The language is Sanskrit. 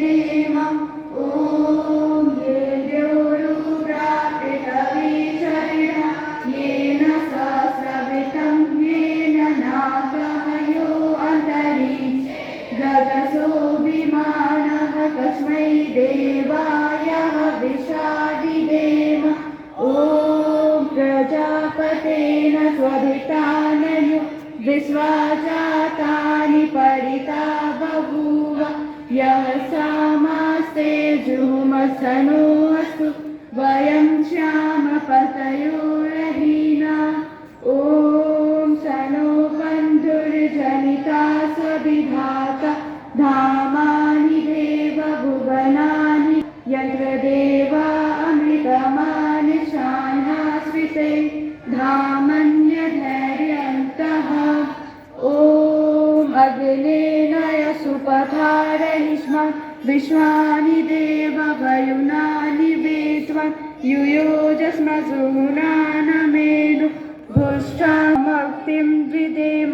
देव ॐ येद्योरुप्राप्तिकविचरिणा येन सहस्रवितं येन नागमयो अन्तरिक्षे गगसो विमानः तस्मै देवाय हविषादिदेम ॐ प्रजापतेन स्वधितानयो विश्वाजातानि परिता बभूव यः सामास्ते जुहुमसनो अस्तु वयं श्यामपतयो रहीना ॐ सनो बन्धुर्जनिता स्वविधाता धामानि देवभुवनानि यत्र देवा अमृतमानि शान्हास्विते धामन्यधैर्यन्तः ॐ अग्नेन सुपथारयिष्मा विश्वानि देववयुनानि वेत्वं युयोजस्मसुहुनानमेनु भुष्टामक्तिं द्विदेम